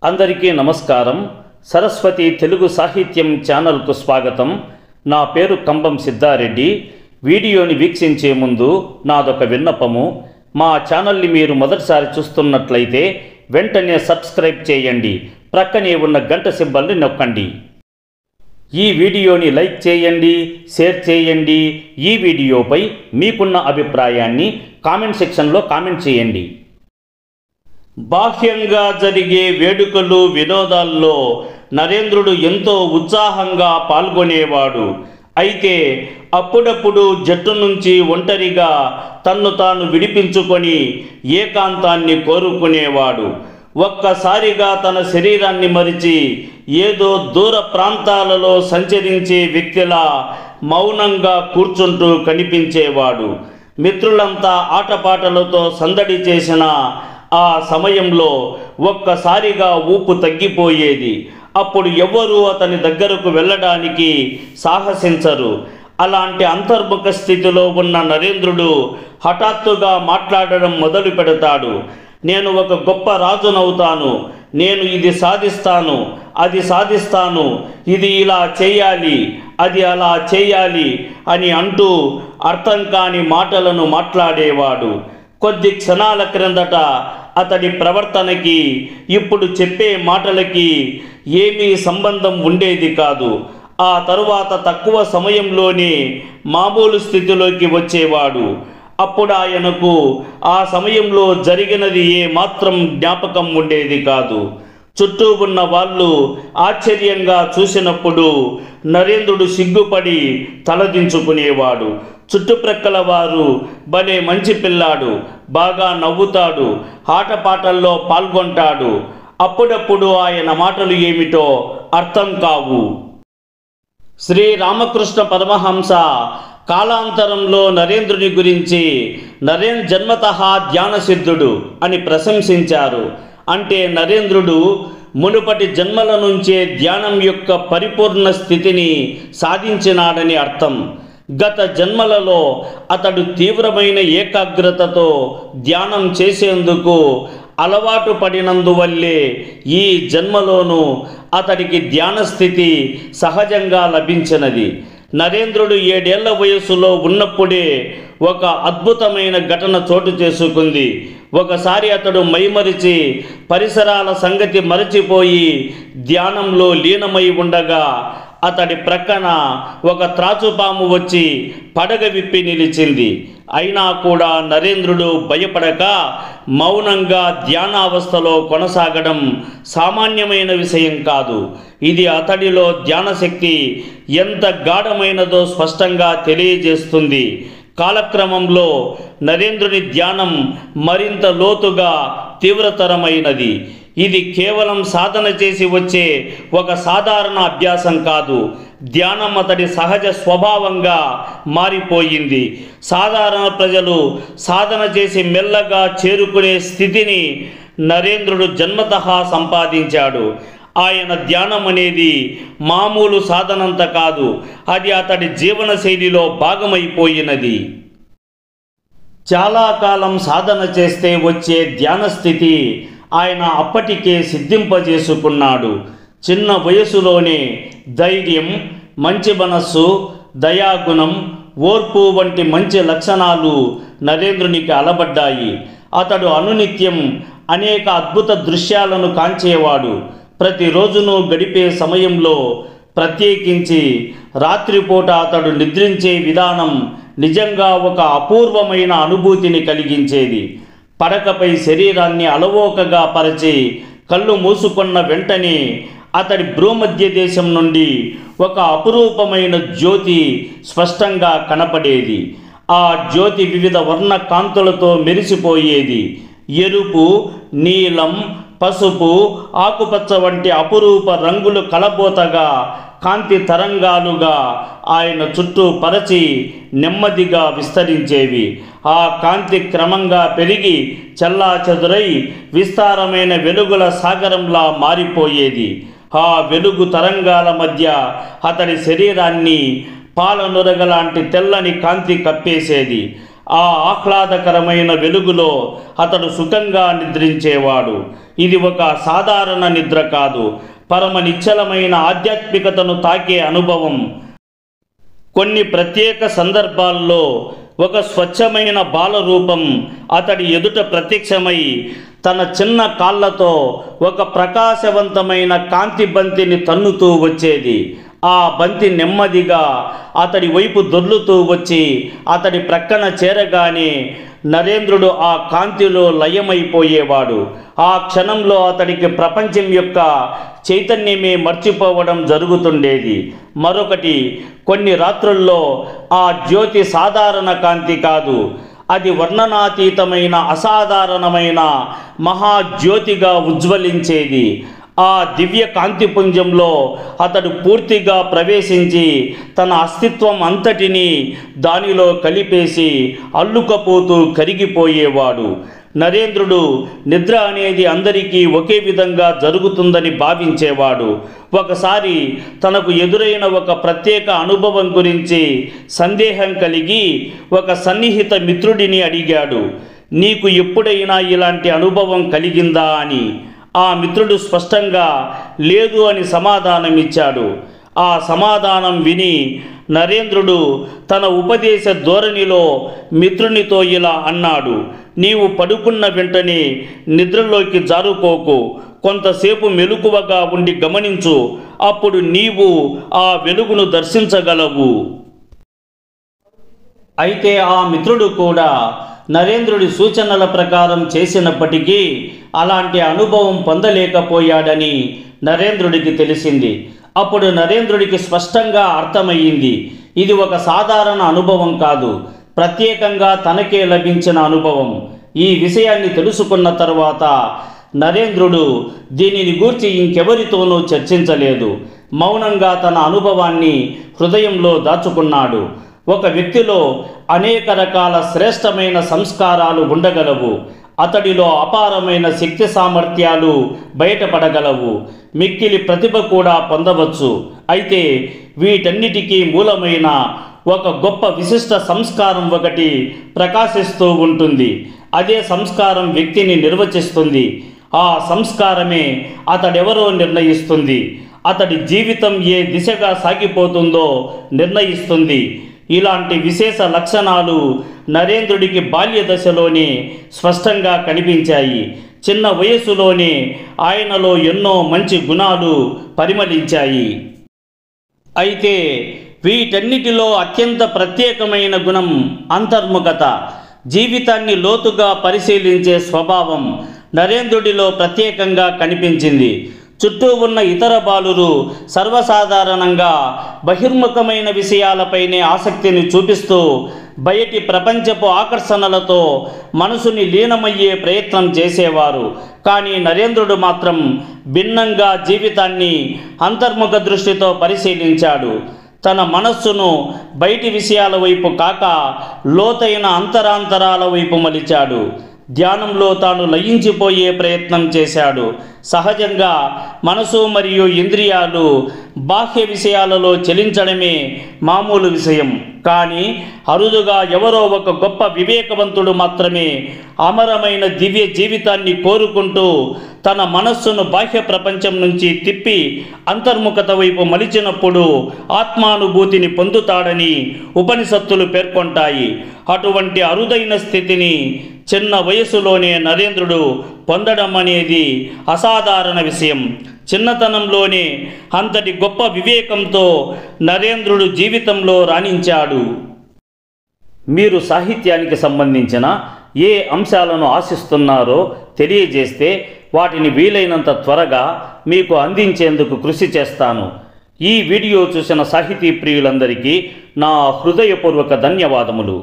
అందరికీ నమస్కారం. సరస్వతి తెలుగు సాహిత్యం ఛానల్కు స్వాగతం. నా పేరు కంబం సిద్ధారెడ్డి. వీడియోని వీక్షించే ముందు నాదొక విన్నపము. మా ఛానల్ని మీరు మొదటిసారి చూస్తున్నట్లయితే వెంటనే సబ్స్క్రైబ్ చేయండి, ప్రక్కనే ఉన్న గంట సింబల్ని నొక్కండి. ఈ వీడియోని లైక్ చేయండి, షేర్ చేయండి. ఈ వీడియోపై మీకున్న అభిప్రాయాన్ని కామెంట్ సెక్షన్లో కామెంట్ చేయండి. బాహ్యంగా జరిగే వేడుకలు వినోదాల్లో నరేంద్రుడు ఎంతో ఉత్సాహంగా పాల్గొనేవాడు. అయితే అప్పుడప్పుడు జట్టు నుంచి ఒంటరిగా తన్ను తాను విడిపించుకొని ఏకాంతాన్ని కోరుకునేవాడు. ఒక్కసారిగా తన శరీరాన్ని మరిచి ఏదో దూర ప్రాంతాలలో సంచరించే వ్యక్తిలా మౌనంగా కూర్చుంటూ కనిపించేవాడు. మిత్రులంతా ఆటపాటలతో సందడి చేసిన ఆ సమయంలో ఒక్కసారిగా ఊపు తగ్గిపోయేది. అప్పుడు ఎవ్వరూ అతని దగ్గరకు వెళ్ళడానికి సాహసించరు. అలాంటి అంతర్ముఖ స్థితిలో ఉన్న నరేంద్రుడు హఠాత్తుగా మాట్లాడడం మొదలు పెడతాడు. నేను ఒక గొప్ప రాజునవుతాను, నేను ఇది సాధిస్తాను, అది సాధిస్తాను, ఇది ఇలా చేయాలి, అది అలా చేయాలి అని అంటూ అర్థం కాని మాటలను మాట్లాడేవాడు. కొద్ది క్షణాల క్రిందట అతడి ప్రవర్తనకి ఇప్పుడు చెప్పే మాటలకి ఏమీ సంబంధం ఉండేది కాదు. ఆ తరువాత తక్కువ సమయంలోనే మామూలు స్థితిలోకి వచ్చేవాడు. అప్పుడు ఆయనకు ఆ సమయంలో జరిగినది ఏమాత్రం జ్ఞాపకం ఉండేది కాదు. చుట్టూ ఉన్న వాళ్ళు ఆశ్చర్యంగా చూసినప్పుడు నరేంద్రుడు సిగ్గుపడి తలదించుకునేవాడు. చుట్టుప్రక్కల వారు భలే మంచి పిల్లాడు, బాగా నవ్వుతాడు, ఆటపాటల్లో పాల్గొంటాడు. అప్పుడప్పుడు ఆయన మాటలు ఏమిటో అర్థం కావు. శ్రీరామకృష్ణ పరమహంస కాలాంతరంలో నరేంద్రుని గురించి జన్మతః ధ్యానసిద్ధుడు అని ప్రశంసించారు. అంటే నరేంద్రుడు మునుపటి జన్మల నుంచే ధ్యానం యొక్క పరిపూర్ణ స్థితిని సాధించినాడని అర్థం. గత జన్మలలో అతడు తీవ్రమైన ఏకాగ్రతతో ధ్యానం చేసేందుకు అలవాటు పడినందువల్లే ఈ జన్మలోనూ అతడికి ధ్యాన స్థితి సహజంగా లభించినది. నరేంద్రుడు 7 ఏళ్ల వయస్సులో ఉన్నప్పుడే ఒక అద్భుతమైన ఘటన చోటు చేసుకుంది. ఒకసారి అతడు మైమరిచి పరిసరాల సంగతి మరచిపోయి ధ్యానంలో లీనమై ఉండగా అతడి ప్రక్కన ఒక త్రాచుపాము వచ్చి పడగ విప్పి నిలిచింది. అయినా కూడా నరేంద్రుడు భయపడక మౌనంగా ధ్యానావస్థలో కొనసాగడం సామాన్యమైన విషయం కాదు. ఇది అతడిలో ధ్యానశక్తి ఎంత గాఢమైనదో స్పష్టంగా తెలియజేస్తుంది. కాలక్రమంలో నరేంద్రుని ధ్యానం మరింత లోతుగా తీవ్రతరమైనది. ఇది కేవలం సాధన చేసి వచ్చే ఒక సాధారణ అభ్యాసం కాదు. ధ్యానం అతడి సహజ స్వభావంగా మారిపోయింది. సాధారణ ప్రజలు సాధన చేసి మెల్లగా చేరుకునే స్థితిని నరేంద్రుడు జన్మతః సంపాదించాడు. ఆయన ధ్యానం అనేది మామూలు సాధనంత కాదు, అది అతడి జీవన శైలిలో భాగమైపోయినది. చాలా కాలం సాధన చేస్తే వచ్చే ధ్యాన స్థితి ఆయన అప్పటికే సిద్ధింపజేసుకున్నాడు. చిన్న వయసులోనే ధైర్యం, మంచి మనస్సు, దయాగుణం, ఓర్పు వంటి మంచి లక్షణాలు నరేంద్రునికి అలబడ్డాయి. అతడు అనునిత్యం అనేక అద్భుత దృశ్యాలను కాంచేవాడు. ప్రతిరోజును గడిపే సమయంలో, ప్రత్యేకించి రాత్రిపూట అతడు నిద్రించే విధానం నిజంగా ఒక అపూర్వమైన అనుభూతిని కలిగించేది. పడకపై శరీరాన్ని అలవోకగా పరిచి కళ్ళు మూసుకున్న వెంటనే అతడి భ్రూమధ్య దేశం నుండి ఒక అపురూపమైన జ్యోతి స్పష్టంగా కనపడేది. ఆ జ్యోతి వివిధ వర్ణ కాంతులతో మెరిసిపోయేది. ఎరుపు, నీలం, పసుపు, ఆకుపచ్చ వంటి అపురూప రంగులు కలబోతగా కాంతి తరంగాలుగా ఆయన చుట్టూ పరచి నెమ్మదిగా విస్తరించేవి. ఆ కాంతి క్రమంగా పెరిగి చెల్లాచెదురై విస్తారమైన వెలుగుల సాగరంలా మారిపోయేది. ఆ వెలుగు తరంగాల మధ్య అతడి శరీరాన్ని పాలనురగలాంటి తెల్లని కాంతి కప్పేసేది. ఆ ఆహ్లాదకరమైన వెలుగులో అతడు సుఖంగా నిద్రించేవాడు. ఇది ఒక సాధారణ నిద్ర కాదు, పరమ నిశ్చలమైన ఆధ్యాత్మికతను తాకే అనుభవం. కొన్ని ప్రత్యేక సందర్భాల్లో ఒక స్వచ్ఛమైన బాలరూపం అతడి ఎదుట ప్రత్యక్షమై తన చిన్న కాళ్ళతో ఒక ప్రకాశవంతమైన కాంతి బంతిని తన్నుతూ వచ్చేది. ఆ బంతి నెమ్మదిగా అతడి వైపు దొర్లుతూ వచ్చి అతడి ప్రక్కన చేరగానే నరేంద్రుడు ఆ కాంతిలో లయమైపోయేవాడు. ఆ క్షణంలో అతడికి ప్రపంచం యొక్క చైతన్యమే మర్చిపోవడం జరుగుతుండేది. మరొకటి, కొన్ని రాత్రుల్లో ఆ జ్యోతి సాధారణ కాంతి కాదు, అది వర్ణనాతీతమైన అసాధారణమైన మహాజ్యోతిగా ఉజ్వలించేది. ఆ దివ్య కాంతిపుంజంలో అతడు పూర్తిగా ప్రవేశించి తన అస్తిత్వం అంతటినీ దానిలో కలిపేసి అల్లుకపోతూ కరిగిపోయేవాడు. నరేంద్రుడు నిద్ర అనేది అందరికీ ఒకే విధంగా జరుగుతుందని భావించేవాడు. ఒకసారి తనకు ఎదురైన ఒక ప్రత్యేక అనుభవం గురించి సందేహం కలిగి ఒక సన్నిహిత మిత్రుడిని అడిగాడు, నీకు ఎప్పుడైనా ఇలాంటి అనుభవం కలిగిందా అని. ఆ మిత్రుడు స్పష్టంగా లేదు అని సమాధానమిచ్చాడు. ఆ సమాధానం విని నరేంద్రుడు తన ఉపదేశ ధోరణిలో మిత్రునితో ఇలా అన్నాడు, నీవు పడుకున్న వెంటనే నిద్రలోకి జారుకోకు, కొంతసేపు మెలకువగా ఉండి గమనించు, అప్పుడు నీవు ఆ వెలుగును దర్శించగలవు. అయితే ఆ మిత్రుడు కూడా నరేంద్రుడి సూచనల ప్రకారం చేసినప్పటికీ అలాంటి అనుభవం పొందలేకపోయాడని నరేంద్రుడికి తెలిసింది. అప్పుడు నరేంద్రుడికి స్పష్టంగా అర్థమయ్యింది, ఇది ఒక సాధారణ అనుభవం కాదు, ప్రత్యేకంగా తనకే లభించిన అనుభవం. ఈ విషయాన్ని తెలుసుకున్న తరువాత నరేంద్రుడు దీనిని గూర్చి ఇంకెవరితోనూ చర్చించలేదు. మౌనంగా తన అనుభవాన్ని హృదయంలో దాచుకున్నాడు. ఒక వ్యక్తిలో అనేక రకాల శ్రేష్టమైన సంస్కారాలు ఉండగలవు, అతడిలో అపారమైన శక్తి సామర్థ్యాలు బయటపడగలవు, మిక్కిలి ప్రతిభ కూడా పొందవచ్చు. అయితే వీటన్నిటికీ మూలమైన ఒక గొప్ప విశిష్ట సంస్కారం ఒకటి ప్రకాశిస్తూ ఉంటుంది. అదే సంస్కారం వ్యక్తిని నిర్వచిస్తుంది. ఆ సంస్కారమే అతడెవరో నిర్ణయిస్తుంది. అతడి జీవితం ఏ దిశగా సాగిపోతుందో నిర్ణయిస్తుంది. ఇలాంటి విశేష లక్షణాలు నరేంద్రుడికి బాల్య దశలోనే స్పష్టంగా కనిపించాయి. చిన్న వయస్సులోనే ఆయనలో ఎన్నో మంచి గుణాలు పరిమళించాయి. అయితే వీటన్నిటిలో అత్యంత ప్రత్యేకమైన గుణం అంతర్ముఖత, జీవితాన్ని లోతుగా పరిశీలించే స్వభావం నరేంద్రుడిలో ప్రత్యేకంగా కనిపించింది. చుట్టూ ఉన్న ఇతర బాలురు సర్వసాధారణంగా బహిర్ముఖమైన విషయాలపైనే ఆసక్తిని చూపిస్తూ బయటి ప్రపంచపు ఆకర్షణలతో మనసుని లీనమయ్యే ప్రయత్నం చేసేవారు. కానీ నరేంద్రుడు మాత్రం భిన్నంగా జీవితాన్ని అంతర్ముఖ దృష్టితో పరిశీలించాడు. తన మనస్సును బయటి విషయాల వైపు కాక లోతైన అంతరాంతరాల వైపు మలిచాడు. ధ్యానంలో తాను లయించిపోయే ప్రయత్నం చేశాడు. సహజంగా మనసు మరియు ఇంద్రియాలు బాహ్య విషయాలలో చలించడమే మామూలు విషయం. కానీ అరుదుగా ఎవరో ఒక గొప్ప వివేకవంతుడు మాత్రమే అమరమైన దివ్య జీవితాన్ని కోరుకుంటూ తన మనస్సును బాహ్య ప్రపంచం నుంచి తిప్పి అంతర్ముఖత వైపు మలిచినప్పుడు ఆత్మానుభూతిని పొందుతాడని ఉపనిషత్తులు పేర్కొంటాయి. అటువంటి అరుదైన స్థితిని చిన్న వయసులోనే నరేంద్రుడు పొందడం అనేది అసాధారణ విషయం. చిన్నతనంలోనే అంతటి గొప్ప వివేకంతో నరేంద్రుడు జీవితంలో రాణించాడు. మీరు సాహిత్యానికి సంబంధించిన ఏ అంశాలను ఆశిస్తున్నారో తెలియజేస్తే వాటిని వీలైనంత త్వరగా మీకు అందించేందుకు కృషి చేస్తాను. ఈ వీడియో చూసిన సాహితీ ప్రియులందరికీ నా హృదయపూర్వక ధన్యవాదములు.